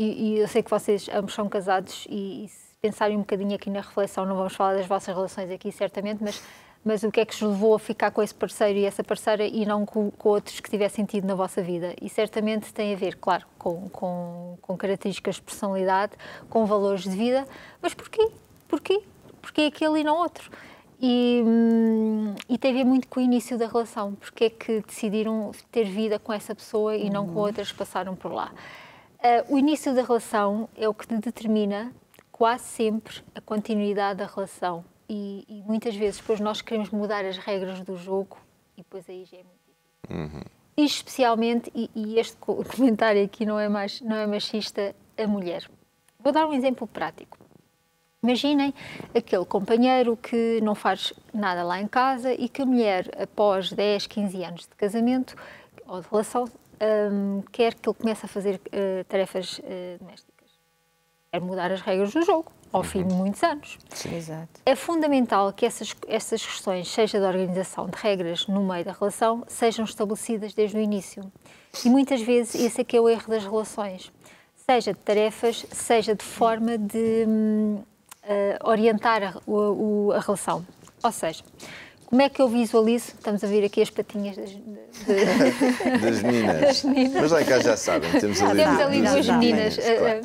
e eu sei que vocês ambos são casados e se pensarem um bocadinho aqui na reflexão, não vamos falar das vossas relações aqui, certamente, mas o que é que vos levou a ficar com esse parceiro e essa parceira e não com outros que tivessem tido na vossa vida? E certamente tem a ver, claro, com características de personalidade, com valores de vida, mas porquê? Porquê aquele e não outro? E tem a ver muito com o início da relação. Porque é que decidiram ter vida com essa pessoa e não com outras que passaram por lá? O início da relação é o que determina quase sempre a continuidade da relação. E muitas vezes depois nós queremos mudar as regras do jogo e depois aí já é muito difícil. E especialmente, e este comentário aqui não é machista, a mulher. Vou dar um exemplo prático. Imaginem aquele companheiro que não faz nada lá em casa e que a mulher, após 10, 15 anos de casamento ou de relação, quer que ele comece a fazer tarefas domésticas. Quer mudar as regras do jogo, ao fim de muitos anos. Sim. Exato. É fundamental que essas questões, seja de organização de regras no meio da relação, sejam estabelecidas desde o início. E muitas vezes esse é que é o erro das relações. Seja de tarefas, seja de forma de orientar a relação. Ou seja, como é que eu visualizo? Estamos a ver aqui as patinhas das meninas. Mas lá em casa já sabem, temos ali duas meninas. Claro.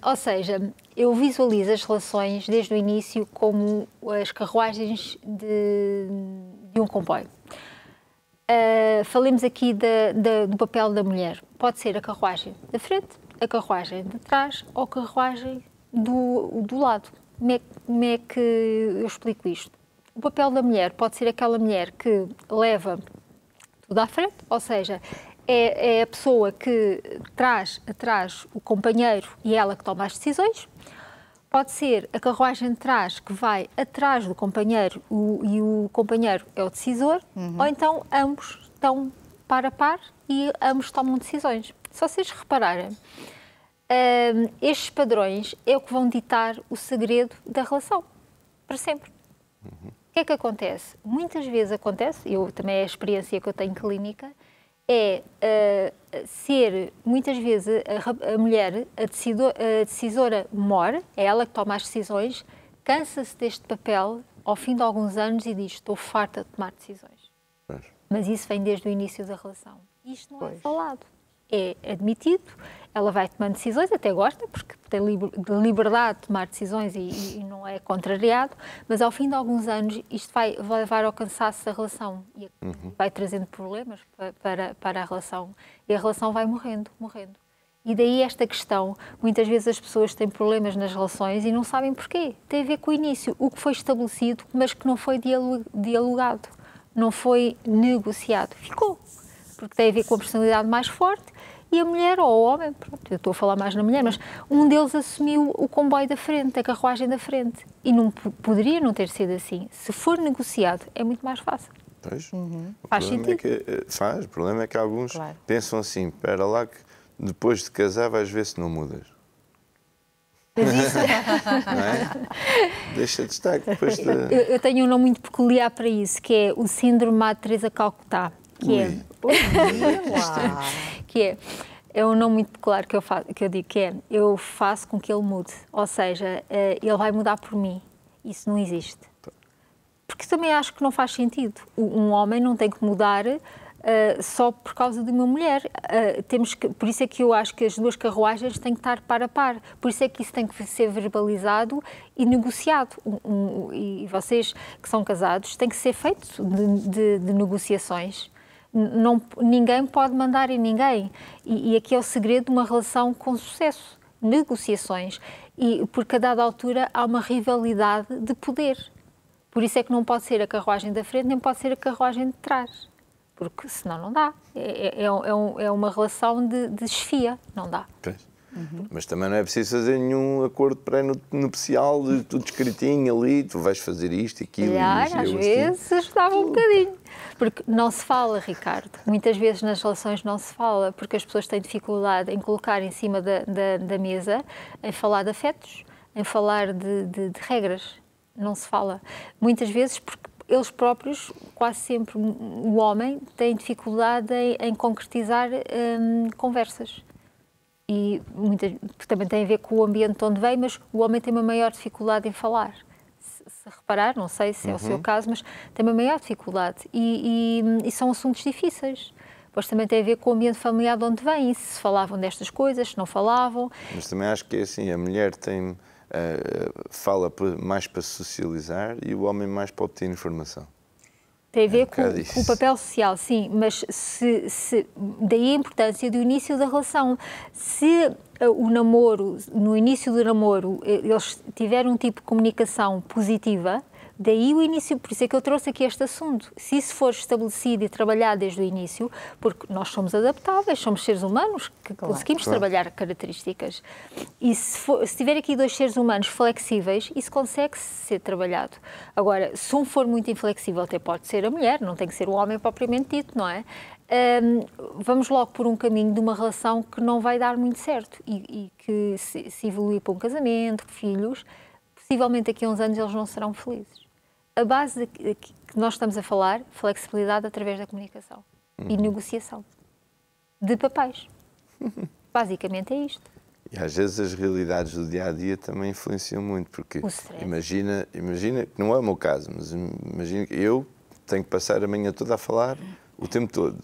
Ou seja, eu visualizo as relações desde o início como as carruagens de um comboio. Falemos aqui do papel da mulher. Pode ser a carruagem da frente, a carruagem de trás ou a carruagem do lado. Como é que eu explico isto? O papel da mulher pode ser aquela mulher que leva tudo à frente, ou seja, é a pessoa que traz atrás o companheiro e ela que toma as decisões. Pode ser a carruagem de trás que vai atrás do companheiro e o companheiro é o decisor, ou então ambos estão par a par e ambos tomam decisões. Se vocês repararem, estes padrões é o que vão ditar o segredo da relação, para sempre. O que é que acontece? Muitas vezes acontece, também é a experiência que eu tenho clínica, ser, muitas vezes, a mulher, a decisora mora, é ela que toma as decisões, cansa-se deste papel ao fim de alguns anos e diz, estou farta de tomar decisões. Mas isso vem desde o início da relação. Isto não é falado. É admitido, ela vai tomando decisões, até gosta, porque tem liberdade de tomar decisões e não é contrariado, mas ao fim de alguns anos isto vai levar ao cansaço da relação e vai trazendo problemas para a relação e a relação vai morrendo. E daí esta questão, muitas vezes as pessoas têm problemas nas relações e não sabem porquê. Tem a ver com o início, o que foi estabelecido, mas que não foi dialogado, não foi negociado. Ficou, porque tem a ver com a personalidade mais forte e a mulher ou o homem, pronto, eu estou a falar mais na mulher, mas um deles assumiu o comboio da frente, a carruagem da frente. E não poderia não ter sido assim. Se for negociado, é muito mais fácil. Pois, Faz sentido. O problema é que alguns pensam assim, espera lá que depois de casar vais ver se não mudas. Mas isso... Não é? Deixa de estar depois de... eu tenho um nome muito peculiar para isso, que é o síndrome de Madre Teresa Calcutá. É um nome muito claro que eu digo que é eu faço com que ele mude, ou seja, ele vai mudar por mim. Isso não existe. Porque também acho que não faz sentido. Um homem não tem que mudar só por causa de uma mulher. Por isso é que eu acho que as duas carruagens têm que estar par a par. Por isso é que isso tem que ser verbalizado e negociado. E vocês que são casados têm que ser feito de negociações. Ninguém pode mandar em ninguém. E aqui é o segredo de uma relação com sucesso. Negociações. E porque a dada altura há uma rivalidade de poder. Por isso é que não pode ser a carruagem da frente, nem pode ser a carruagem de trás. Porque senão não dá. É uma relação de chefia. Não dá. Mas também não é preciso fazer nenhum acordo pré-nupcial, de tudo escritinho ali, tu vais fazer isto e aquilo. Às vezes ajudava um bocadinho. Porque não se fala, Ricardo. Muitas vezes nas relações não se fala, porque as pessoas têm dificuldade em colocar em cima da mesa, em falar de afetos, em falar de regras. Não se fala. Muitas vezes porque eles próprios, quase sempre o homem, tem dificuldade em concretizar conversas. e também tem a ver com o ambiente onde vem, mas o homem tem uma maior dificuldade em falar. Se reparar, não sei se é o seu caso, mas tem uma maior dificuldade e são assuntos difíceis. Depois também tem a ver com o ambiente familiar de onde vem, se falavam destas coisas, se não falavam. Mas também acho que é assim, a mulher fala mais para socializar e o homem mais para obter informação. Tem a ver com o papel social, sim, mas daí a importância do início da relação. Se o namoro, no início do namoro, eles tiverem um tipo de comunicação positiva, daí o início, por isso é que eu trouxe aqui este assunto. Se isso for estabelecido e trabalhado desde o início, porque nós somos adaptáveis, somos seres humanos que conseguimos trabalhar características. E se tiver aqui dois seres humanos flexíveis, isso consegue ser trabalhado. Agora, se um for muito inflexível, até pode ser a mulher, não tem que ser o homem propriamente dito, não é? Vamos logo por um caminho de uma relação que não vai dar muito certo e que se evoluir para um casamento, filhos, possivelmente daqui a uns anos eles não serão felizes. A base que nós estamos a falar, flexibilidade através da comunicação e negociação de papéis. Basicamente é isto. E às vezes as realidades do dia-a-dia também influenciam muito, porque imagina que não é o meu caso, mas imagina que eu tenho que passar a manhã toda a falar o tempo todo.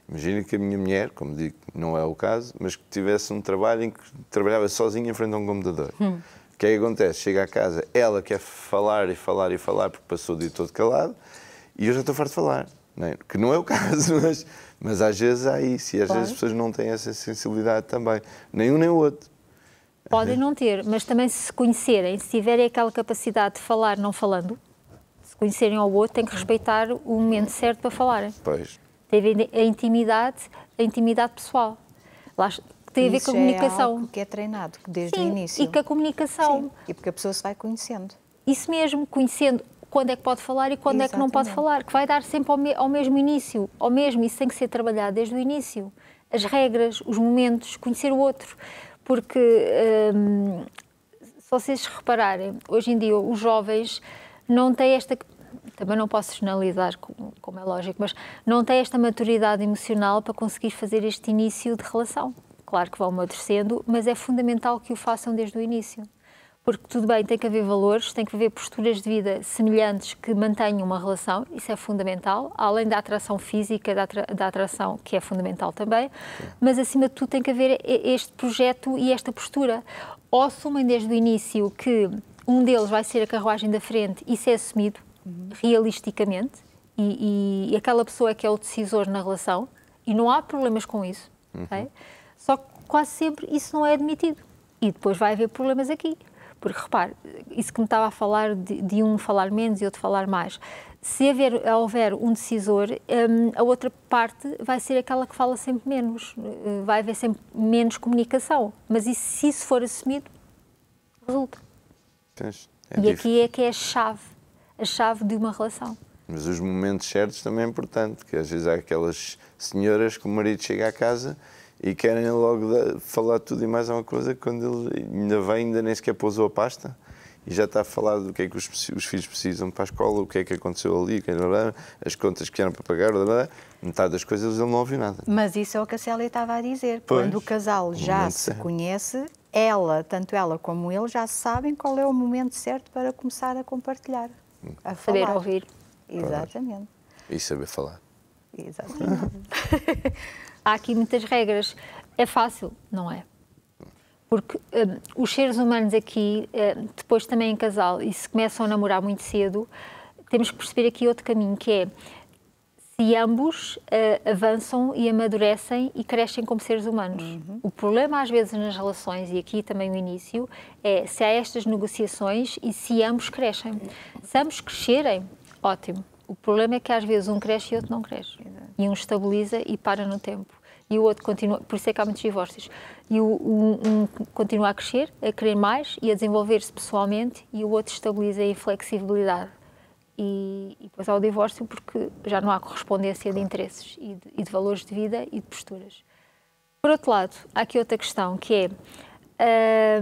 Imagina que a minha mulher, como digo, não é o caso, mas que tivesse um trabalho em que trabalhava sozinha em frente a um computador. O que é que acontece? Chega à casa, ela quer falar e falar e falar porque passou o dia todo calado e eu já estou farto de falar. Não é? Que não é o caso, mas às vezes há isso e às vezes as pessoas não têm essa sensibilidade também. Nem um nem o outro. Podem não ter, mas também se conhecerem, se tiverem aquela capacidade de falar não falando, se conhecerem ao outro, têm que respeitar o momento certo para falarem. Pois. Tem a ver a intimidade pessoal. Lá tem a ver com a comunicação. É algo que é treinado desde o Sim, início. e com a comunicação. Sim, e porque a pessoa se vai conhecendo. Isso mesmo, conhecendo quando é que pode falar e quando é que não pode falar, que vai dar sempre ao mesmo início, isso tem que ser trabalhado desde o início. As regras, os momentos, conhecer o outro. Porque, se vocês repararem, hoje em dia os jovens não têm esta... Também não posso generalizar, como é lógico, mas não têm esta maturidade emocional para conseguir fazer este início de relação. Claro que vão amadurecendo, mas é fundamental que o façam desde o início. Porque tudo bem, tem que haver valores, tem que haver posturas de vida semelhantes que mantenham uma relação, isso é fundamental, além da atração física, da atração que é fundamental também, mas acima de tudo tem que haver este projeto e esta postura. Ou assumem desde o início que um deles vai ser a carruagem da frente, isso é assumido realisticamente, e aquela pessoa é que é o decisor na relação, e não há problemas com isso. Okay? Só que quase sempre isso não é admitido. E depois vai haver problemas aqui. Porque, repare, isso que me estava a falar de um falar menos e outro falar mais. Se houver um decisor, a outra parte vai ser aquela que fala sempre menos. Vai haver sempre menos comunicação. Mas se isso for assumido, resulta. E aqui é que é a chave de uma relação. Mas os momentos certos também é importante, porque às vezes há aquelas senhoras que o marido chega à casa e querem logo falar tudo e mais alguma coisa, quando ele ainda vem, ainda nem sequer pousou a pasta e já está a falar do que é que os filhos precisam para a escola, o que é que aconteceu ali, as contas que eram para pagar, metade das coisas ele não ouviu nada. Mas isso é o que a Célia estava a dizer. Pois, quando o casal já se conhece, tanto ela como ele, já sabem qual é o momento certo para começar a compartilhar, a falar. Saber ouvir. Exatamente. E saber falar. Exatamente. Há aqui muitas regras. É fácil? Não é. Porque os seres humanos aqui, depois também em casal, e se começam a namorar muito cedo, temos que perceber aqui outro caminho, que é se ambos avançam e amadurecem e crescem como seres humanos. O problema às vezes nas relações, e aqui também o início, é se há estas negociações e se ambos crescem. Se ambos crescerem, ótimo. O problema é que às vezes um cresce e o outro não cresce. E um estabiliza e para no tempo. E o outro continua, por isso é que há muitos divórcios. E um continua a crescer, a querer mais e a desenvolver-se pessoalmente, e o outro estabiliza em flexibilidade. E depois há o divórcio porque já não há correspondência de interesses e de valores de vida e de posturas. Por outro lado, há aqui outra questão que é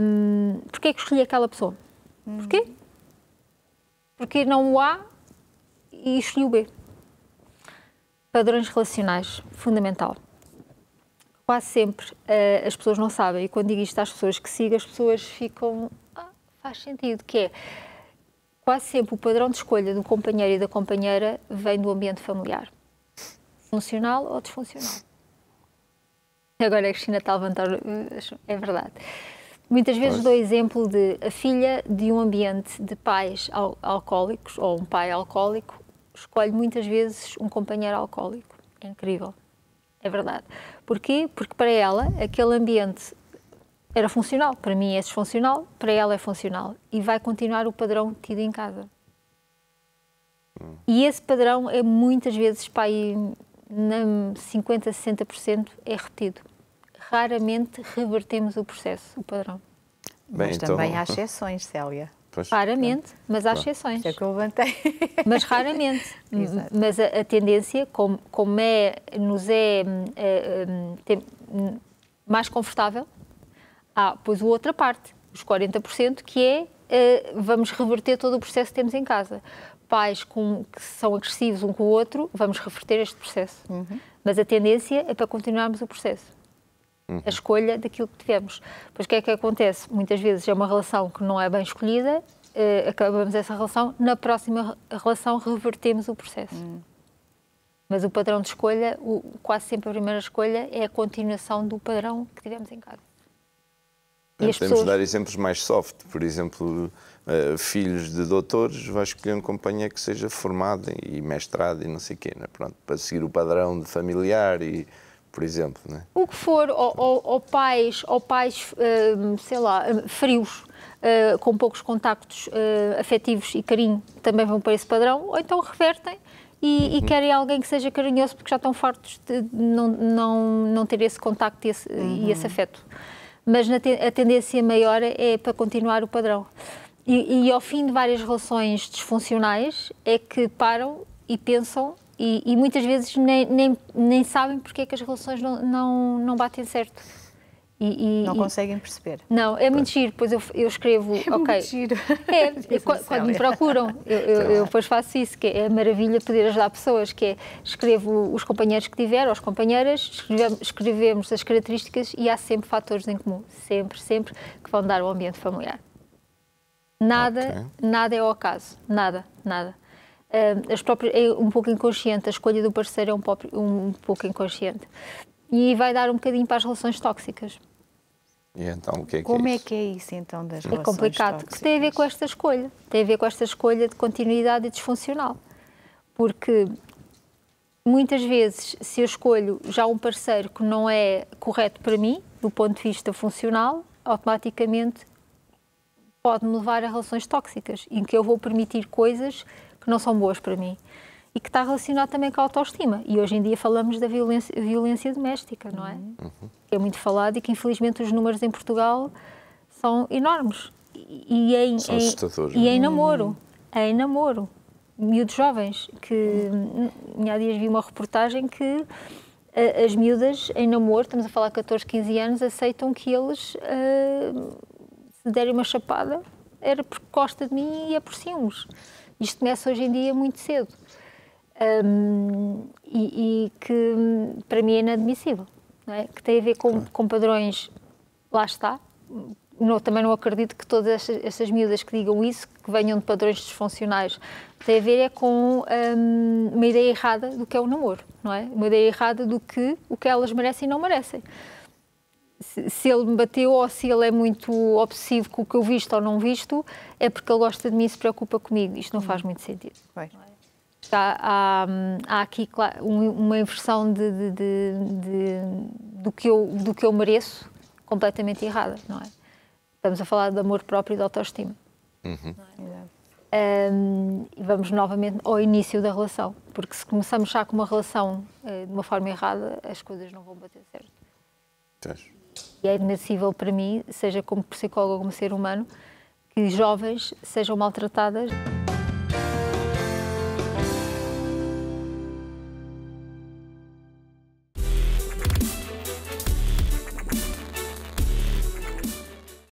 porquê é que escolhi aquela pessoa? Porquê? Porque não o A e escolhi o B. Padrões relacionais, fundamental. quase sempre as pessoas não sabem, e quando digo isto às pessoas que sigo, as pessoas ficam, faz sentido, que é, quase sempre o padrão de escolha do companheiro e da companheira vem do ambiente familiar, funcional ou disfuncional. Agora a Cristina está a levantar, é verdade. Muitas vezes dou exemplo de a filha de um ambiente de pais alcoólicos, ou um pai alcoólico, escolhe muitas vezes um companheiro alcoólico. É incrível. É verdade. Porquê? Porque para ela aquele ambiente era funcional. Para mim é disfuncional, para ela é funcional. E vai continuar o padrão tido em casa. E esse padrão é muitas vezes, para aí, 50%, 60% é repetido. Raramente revertemos o processo, o padrão. Bem, mas também então... há exceções, Célia. Pois. Raramente, mas há exceções. É que eu levantei. Mas raramente. Mas a tendência, como nos é mais confortável, há depois a outra parte, os 40%, que é vamos reverter todo o processo que temos em casa. Pais que são agressivos um com o outro, vamos reverter este processo. Mas a tendência é para continuarmos o processo. A escolha daquilo que tivemos. Pois o que é que acontece? Muitas vezes é uma relação que não é bem escolhida, acabamos essa relação, na próxima relação revertemos o processo. Mas o padrão de escolha, quase sempre a primeira escolha, é a continuação do padrão que tivemos em casa. Podemos dar exemplos mais soft, por exemplo, filhos de doutores, vai escolher um companheiro que seja formado e mestrado e não sei o quê, né? Pronto, para seguir o padrão de familiar e... por exemplo, não é? O que for, ou pais, sei lá, frios, com poucos contactos afetivos e carinho, também vão para esse padrão, ou então revertem e querem alguém que seja carinhoso porque já estão fartos de não ter esse contacto e esse afeto. Mas a tendência maior é para continuar o padrão. E ao fim de várias relações disfuncionais é que param e pensam. E muitas vezes nem sabem porque é que as relações não batem certo. Não conseguem perceber. Não, é muito giro, depois eu escrevo... Muito giro. Quando me procuram, eu depois faço isso, que é a maravilha de poder ajudar pessoas, que é escrevo os companheiros que tiver, ou as companheiras, escrevemos as características e há sempre fatores em comum, sempre, que vão dar ao ambiente familiar. Nada é ao acaso, nada. É um pouco inconsciente, a escolha do parceiro é um pouco inconsciente. E vai dar um bocadinho para as relações tóxicas. E então, o que é que Como é que é isso, então, das relações tóxicas? É complicado, que tem a ver com esta escolha. Tem a ver com esta escolha de continuidade e disfuncional. Porque, muitas vezes, se eu escolho já um parceiro que não é correto para mim, do ponto de vista funcional, automaticamente pode-me levar a relações tóxicas, em que eu vou permitir coisas que não são boas para mim e que está relacionado também com a autoestima. E hoje em dia falamos da violência doméstica, não é? Que é muito falado e que infelizmente os números em Portugal são enormes. São assustadores. E em namoro. Miúdos jovens, que há dias vi uma reportagem que as miúdas em namoro, estamos a falar de 14, 15 anos, aceitam que eles se derem uma chapada era porque gosta de mim e é por ciúmes. Isto começa hoje em dia muito cedo e que para mim é inadmissível, não é? Que tem a ver com padrões, lá está, também não acredito que todas essas miúdas que digam isso, que venham de padrões disfuncionais, tem a ver com uma ideia errada do que é o namoro, não é? Uma ideia errada do que o que elas merecem e não merecem. Se ele me bateu ou se ele é muito obsessivo com o que eu visto ou não visto, é porque ele gosta de mim e se preocupa comigo. Isto não faz muito sentido. Há aqui, claro, uma inversão do que eu mereço completamente errada, não é? Estamos a falar de amor próprio e de autoestima. E vamos novamente ao início da relação, porque se começamos já com uma relação de uma forma errada, as coisas não vão bater certo. E é inadmissível para mim, seja como psicóloga ou como ser humano, que jovens sejam maltratadas.